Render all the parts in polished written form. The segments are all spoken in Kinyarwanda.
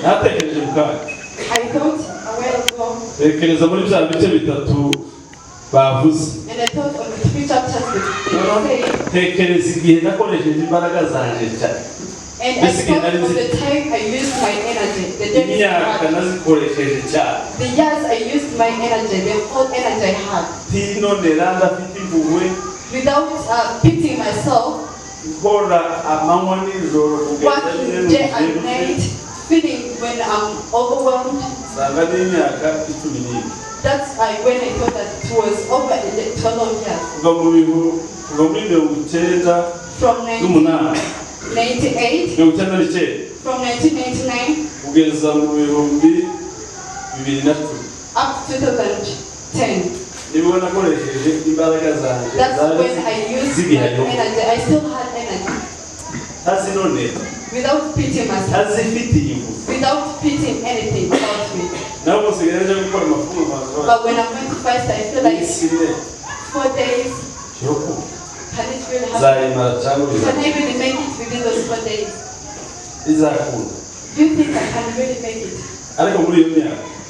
natekereje mukanya. I thought a while ago. Tekereza muri bya bice bitatu bavuze. And I thought on the 3 chapters that tekereza igihe nakoresheje imbaraga zanjye cyane. And I thought of the time I used my energy. The days imyaka nazikoresheje cyane. The years I used my energy, the whole energy I had. Tino neranda fiti mbuwe. Without pitying myself. Kora amanywa n'ijoro kugeza working day and night, feeling when I'm overwhelmed. That's when I thought that it was over in the 12 years. From 1998, from 1999 up to 2010. That's when I used my energy. I still had energy. Without pitying myself. Without pitying anything about me. But when I'm going to fast, I feel like 4 days. Can it really happen? Can I really make it within those 4 days? Do you think I can really make it?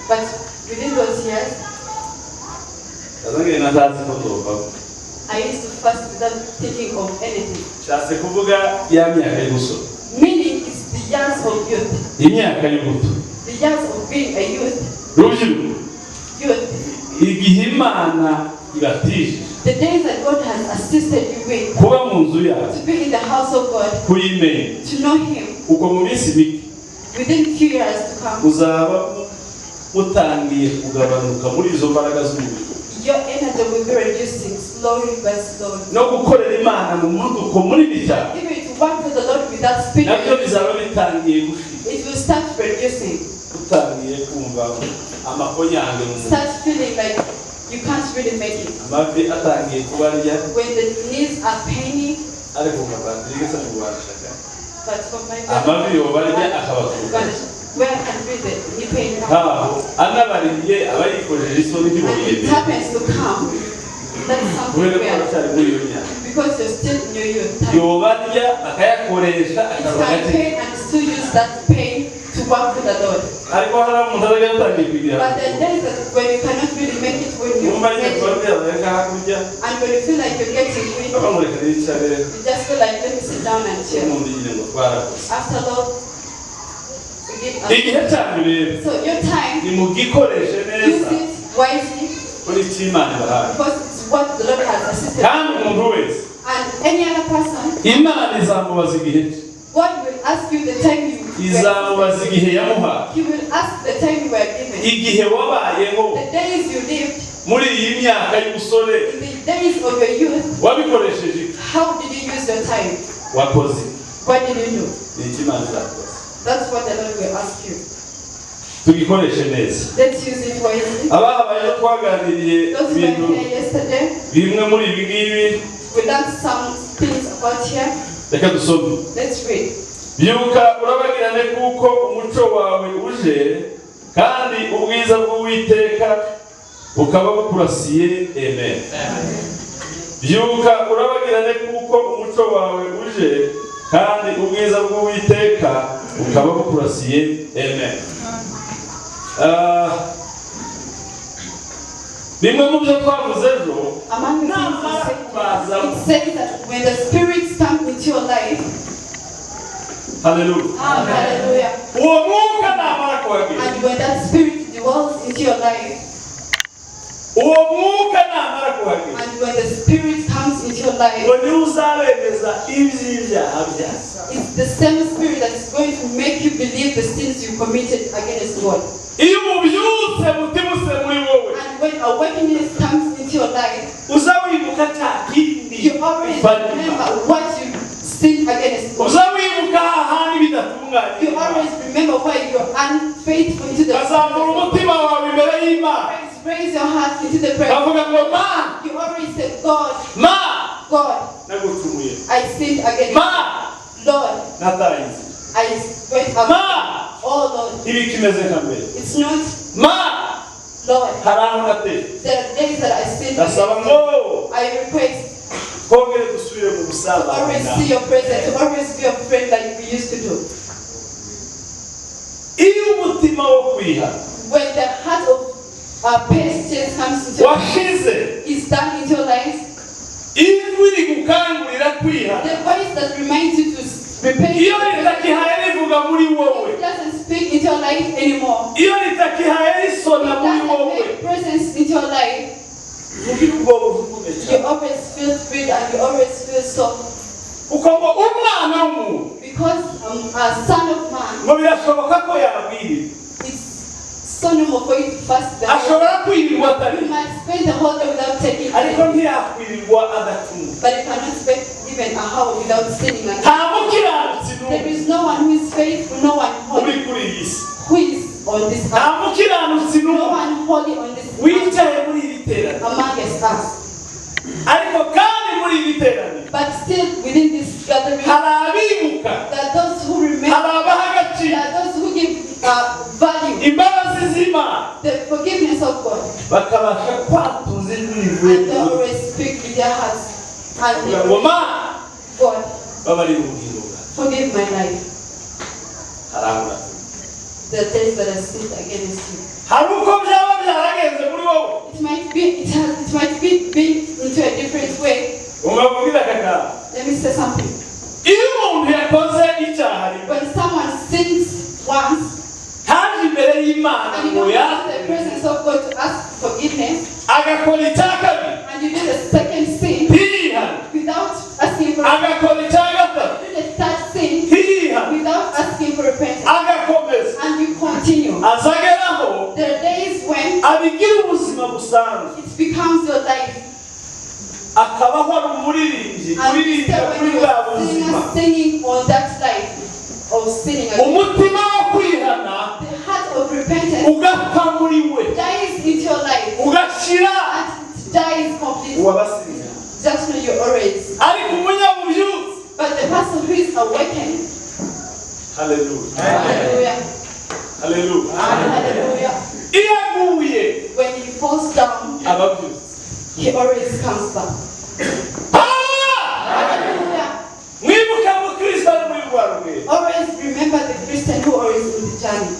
But within those years, I used to fast without thinking of anything. Meaning it's the years of youth. The years of being a youth. Youth. The days that God has assisted you with. To be in the house of God. To know Him. Within few years to come. Your energy will be reducing slowly by slowly. Even to work for the Lord without speed, it will start reducing. Start feeling like you can't really make it. When the knees are paining, but for my God, where I can feel the knee pain. And it happens to come. That's something weird. Because you're still in your youth. It can pain and still use that pain to work with the Lord. But the days that when you cannot really make it, when you make it, and when you feel like you're getting weak, you just feel like, let me sit down and chill. After all, so your time, use it wisely, because it's what the Lord has assisted. And any other person, God will ask you the time you were given. He will ask the time you were given. The days you lived, in the days of your youth, how did you use your time? What did you do? That's what the Lord will ask you. Let's use it wisely. Those who were here yesterday, we learned some things about here. Let's read. Byuka urabagirane kuko umuco wawe uje kandi ubwiza bw'Uwiteka bukaba bukurasiye. Amen. Byuka urabagirane kuko umuco wawe uje kandi ubwiza bw'Uwiteka bukaba bukurasiye. Amen. Bimwe mu byo twavuze ejo, it says that when the spirits come into your life, hallelujah. Hallelujah. And when that spirit dwells into your life, and when the spirit comes into your life, it's the same spirit that is going to make you believe the sins you committed against God. And when awakening comes into your life, you always remember what you sinned against God. You always remember why you are unfaithful to the Lord. Raise your heart into the prayer. You always say, God, God, I sinned against you. Lord, I went up. Oh Lord, it's not. Lord, there are days that I sinned against you. I request to always see your presence, to always be a friend like we used to do. when the heart of patience comes into your life, is done into your life, the voice that reminds you to repent, it doesn't speak into your life anymore. It doesn't make presence into your life. You always feel free and you always feel soft. Because a son of man, it's so normal for you to fast the whole day. You might spend the whole day without taking anything. But you cannot spend even an hour without sinning. There is no one who is faithful, no one holy, who is on this earth. No one holy on this earth amongst us. But still within this gathering, there are those who remember, there are those who give value, the forgiveness of God, and they always speak with their hearts. And God, forgive my life, the days that I sinned against you. It might be been into a different way. Let me say something. When someone sins once, and you don't have the presence of God to ask forgiveness, and you do the second sin without asking for repentance, you do the third sin without asking for repentance, and you continue, there are days when it becomes your life. And instead when you are singing on that life of sinning again, the heart of repentance dies into your life and it dies completely. Just when you're always. But the person who is awakened, hallelujah, hallelujah, hallelujah, when he falls down, he always comes back. Hallelujah. Always remember the Christian who always in the journey.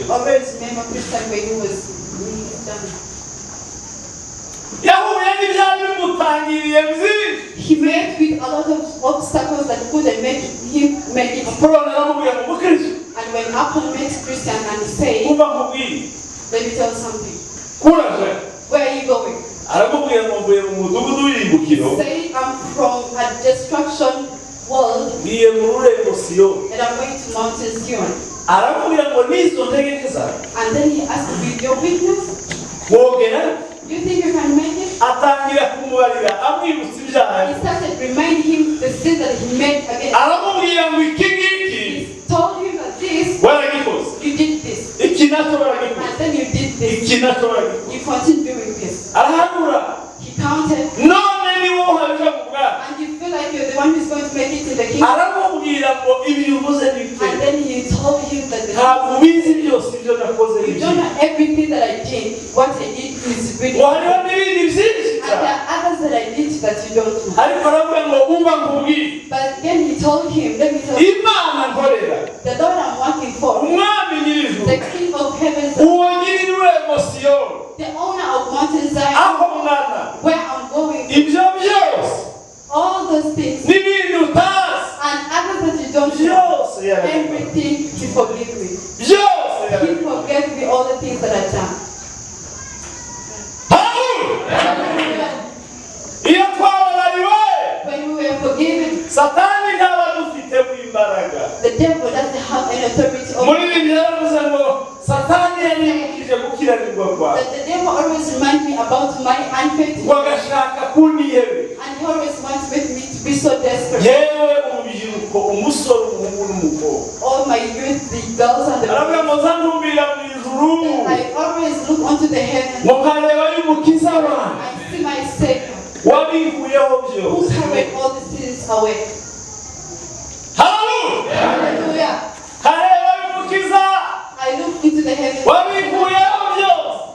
Always remember Christian when he was in his journey. He met with a lot of obstacles that couldn't make him make it. And when Apple met Christian and said, let me tell you something. Where are you going? Say I'm from a destruction world and I'm going to Mountain Zion. And then he asked me, your weakness? You think you can make it? He started reminding him the sin that he made against. He told him that this, you did this. And then you did this. You continue doing this. He counted. And you feel like you're the one who's going to make it to the kingdom. And then he told him that you don't know everything that I did. What I did is really good. And there are others that I did that you don't know. But then he told him, let me tell you, the Lord I'm working for, the King of heaven, the owner of Mountain Zion, where I'm going, all those things, and others that you don't know, everything he forgave me. He forgave me all the things that I've done. Hallelujah. When we were forgiven, the devil doesn't have any authority over me. That the devil always reminds me about my unfaithfulness. And he always wants me to be so desperate. All my youth, the girls and the boys. I always look onto the heavens. I see my Savior, who carried all the sins away. Hallelujah. I look into the heavens,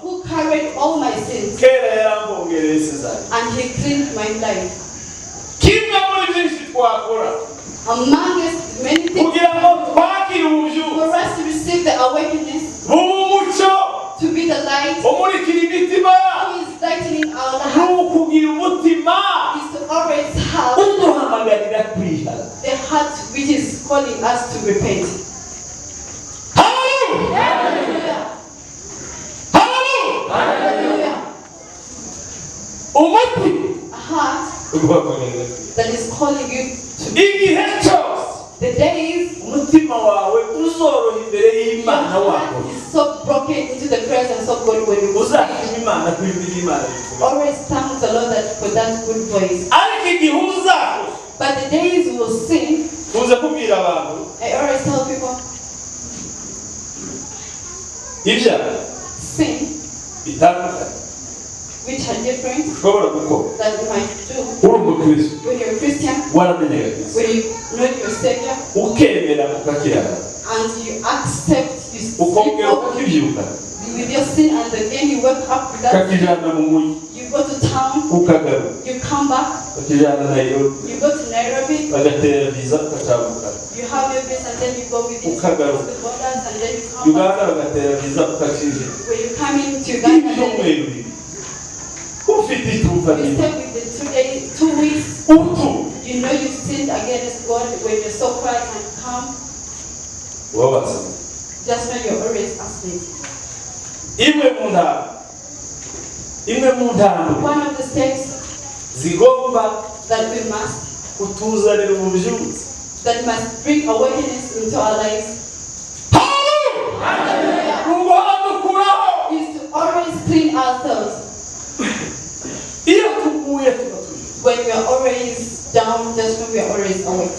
who carried all my sins, and he cleaned my life. Amongst many things, awakeness, umucyo, to be the light, umurikira imitima, who is lightening our heart, n'ukugira umutima, is to always have uduhamagarira kwihana. the heart which is calling us to repent. Hallelujah! Hallelujah! Hallelujah! Hallelujah! Umuti A heart that is calling you to igihe cyose the days umutima wawe uzoroha imbere your y'Imana heart wawe, is so broken into the presence of God when you uzashima Imana ko ijwi ry'Imana rivuga. always thank the Lord that for that good voice. Ariko igihe uzakora, But the days you will sing, uza kubwira abantu I always tell people, ibyaha sing, bitandukanye which are different, ushobora gukora that you might do. uri umukristo When you're a Christian, waramenyekanye, when you know your Savior, ukemera ukakirana, and you accept, you sleep ukongera over ukakibyuka, with your sin, and again you wake up with that, ukakijana mu mujyi, you go to town, ukagaruka, you come back, ukakijana Nairobi, you go to Nairobi, bagatera viza ukacamuka, you have your business, and then you go with it, ukagaruka, the borders, and then you come back. Uganda bagatera viza ukacinjira. When you come into Uganda, then Ibyumweru bibiri ufite itufa you rimwe stay with the 2 days, 2 weeks, utu you know you sinned against God when you're so quiet and calm, wabaza just know you're always asleep. imwe mu ntambwe One of the steps zigomba that we must, kutuzanira ububyutse. that must bring awareness into our lives Hallelujah! Ugomba dukuraho is to always clean ourselves. iyo tuguye tuba tuje, When we are always down, just know we are always awake.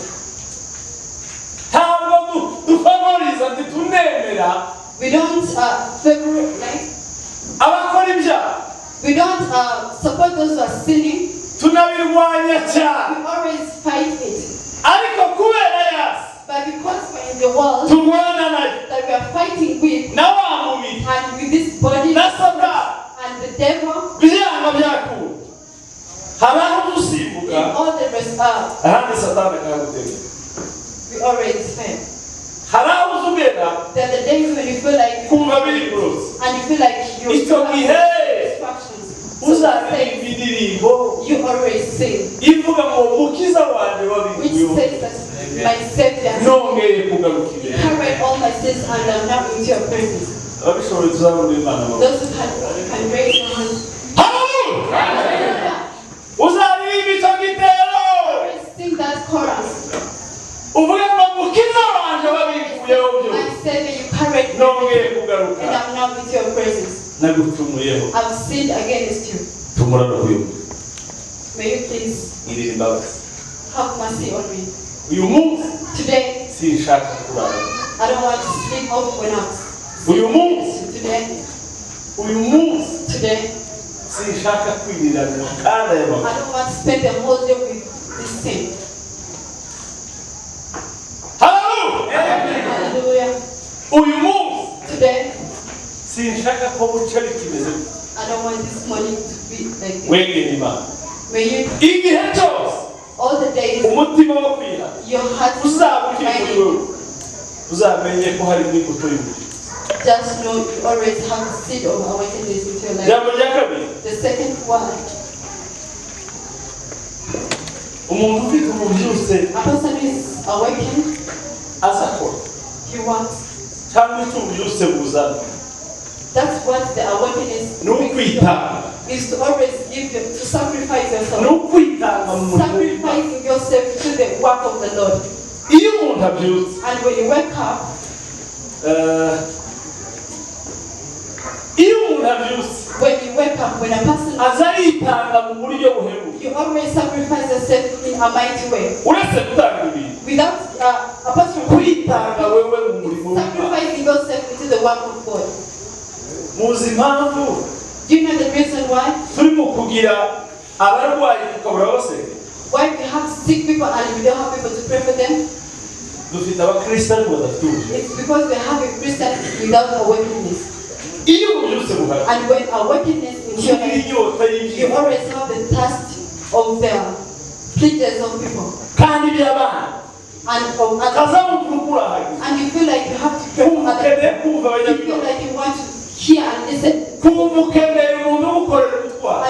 ntabwo dufavoriza ntitunemera We don't favor, like, abakora ibyaha, we don't support those who are sinning. tunabirwanya cyane, We always fight it. ariko kubera yasi But because we're in the world turwana nayo that we are fighting with, na wa mubiri and with this body na Satani, and the devil, byanga byakura, habaho in gusimbuka all the rest, ahandi Satani akagutega. we always fail. Hari aho uzugera There are the days when you feel like kumva biri kurose, and you feel like you icyo gihe distractions. So uzaririmba indirimbo you always sing, ivuga ngo mukiza wanjye which wabikuyeho, says that my Savior nongeye kugaruka imbere. carried all my sins and I'm now into your presence. Ababishoboye tuzabona Imana amahoro. Those who can raise your hands. Hallelujah! Uzaririmba icyo gitero Always sing that chorus. uvuge ngo mukiza wanjye wabikuyeho byo, My Savior, you carried me nongeye and kugaruka, I'm now into your presence. nagucumuyeho. I've sinned against you. Tumura no kuyumva May you please ngirira imbabazi. have mercy on me. Uyu munsi Today, sinshaka kurara, I don't want to sleep over when I'm uyu munsi Today, sinshaka kwirira mu kanda y'amabuye. I don't want to spend the whole day with this sin. Hallelujah! Hallelujah. Uyu munsi Today, sinshaka ko buca bikimeze gutya. I don't want this morning to be like this. Wegera Imana May you, igihe cyose all the days, umutima wo kwihana your heart uzaba ukiri muri reminding wowe, you, uzamenye ko hari imbuto y'umugisha. just know you always have a seed of awakeness into your life. Ijambo rya kabiri, The second one, umuntu ufite ububyutse a person who is awakened, azakora he wants. cyangwa icyo ububyutse buzana That's what the awakeness ni ukwitanga, is, to always give you, to sacrifice ni yourself. ukwitanga mu murimo w'Imana. Sacrificing yourself to the work of the Lord. Iyo umuntu abyutse, And when you wake up, iyo umuntu abyutse when a person, aza aritanga mu buryo buheruye, you always sacrifice yourself in a mighty way. uretse gutanga ibintu, Without, apart from kwitanga wewe mu murimo w'Imana. sacrificing yourself into the work of God. Muzi impamvu Do you know the reason why? turimo kugira abarwayi tukabura abasenge? Why we have sick people and we don't have people to pray for them? Dufite abakristo ariko badafite ubuzima. It's because we have a Christian without awakeness. Iyo ububyutse buhari, And when awakeness is your ugira life, inyota you y'ibyiza always have the thirst of the pleasures of people. kandi iby'abana and you feel like you have to pray for other people. You feel like you want to hear and listen. And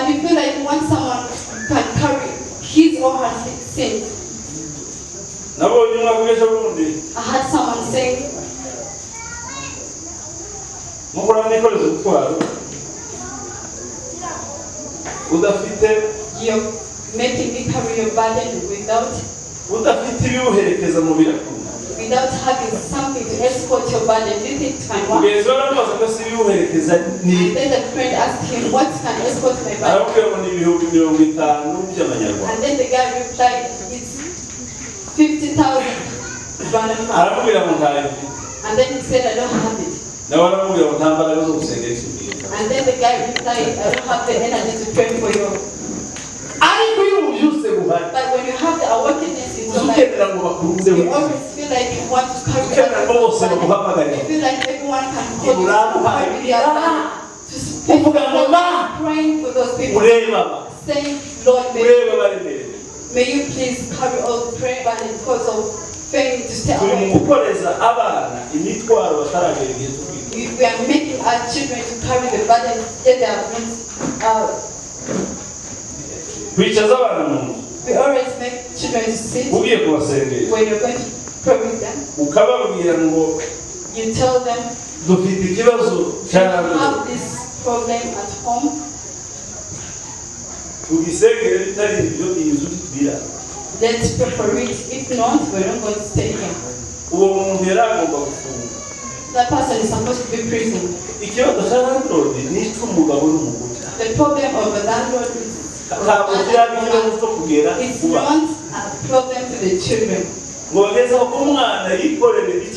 you feel like you want someone who can carry his or her sins. I had someone say, you're making me carry your burden without having something to escort your burden. Do you think it can work? And then the friend asked him, what can escort my burden? And then the guy replied, it's 50,000 Rwanda francs. And then he said, I don't have it. And then the guy replied, I don't have the energy to pray for you. But when you have the awakeness in your life, you always feel like you want to carry others. You feel like everyone can call you to carry their burden, to speak for them, praying for those people, saying, Lord, may you please carry all the prayer burden because of failing to stay away. We are making our children to carry the burden that they are not. We always make children to sit when you're going to pray with them. You tell them, you have this problem at home. Let's pray for it. If not, we're not going to stay here. That person is supposed to be imprisoned. The problem of the landlord is it's not a problem to the children. To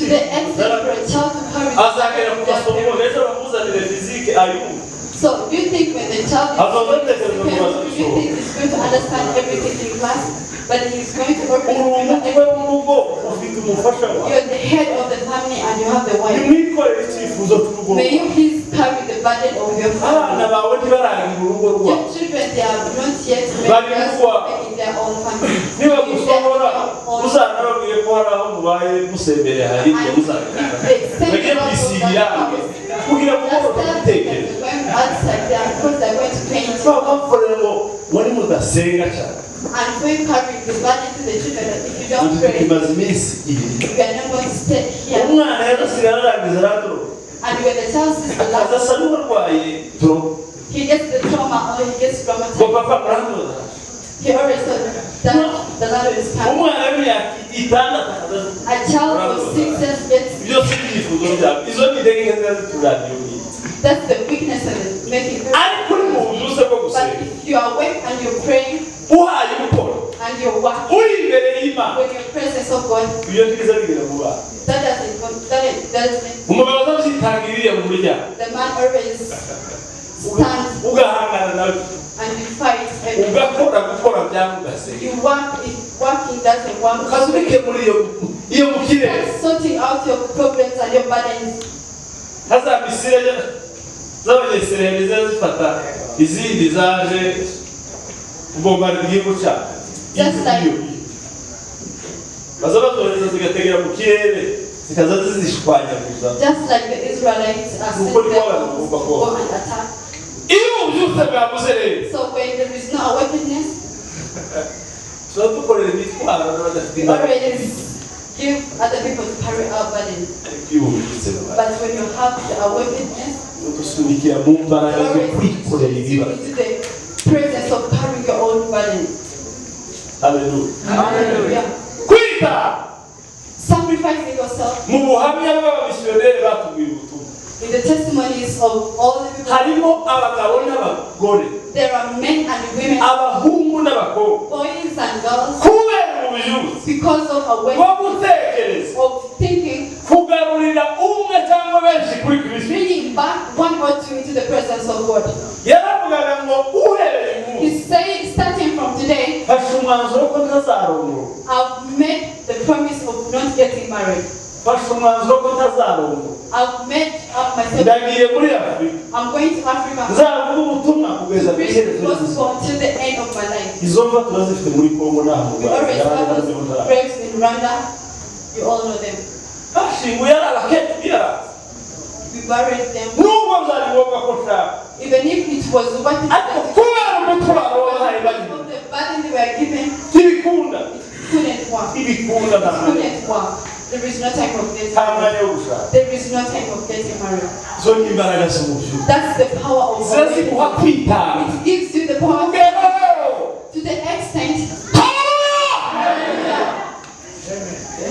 the extent for a child to carry the So do you think when the child is going to do you think he's going to understand everything in class? But he's going to work with everything. You're the head of the family and you have the wife. May you please carry the burden of your family. Your children, they are not yet members in their own family. And when you carry the burden to the children, if you don't pray, you are not going to stay here. And when the child sees the last, he gets the trauma or he gets traumatized. He already said that the ladder is coming. A child of 6 years gets. That's the weakness of it, making it. But if you are awake and you're praying, and you're walking, when you're in the presence of God, that doesn't. The man always stands and you fight. You work, if working doesn't work, sorting out your problems and your burdens. Just like the Israelites are sent there to go and attack. So when there is no awakeness, we always give other people to carry our burden. But when you have the awakeness, you always into the presence of carrying your own burden. Hallelujah. Hallelujah. Sacrificing yourself. In the testimonies of all the people, there are men and women, boys and girls, because of awareness, of thinking, bringing back one or two into the presence of God. He's saying, starting from today, I've made the promise of not getting married. I've made up myself. I'm going to Africa to preach the gospel until the end of my life. We already have graves in Rwanda. You all know them. We buried them. Even if it was what it was, the burden they were given, it couldn't work. It couldn't work. There is no time of getting married. There is no time of getting married. That's the power of God. It gives you the power to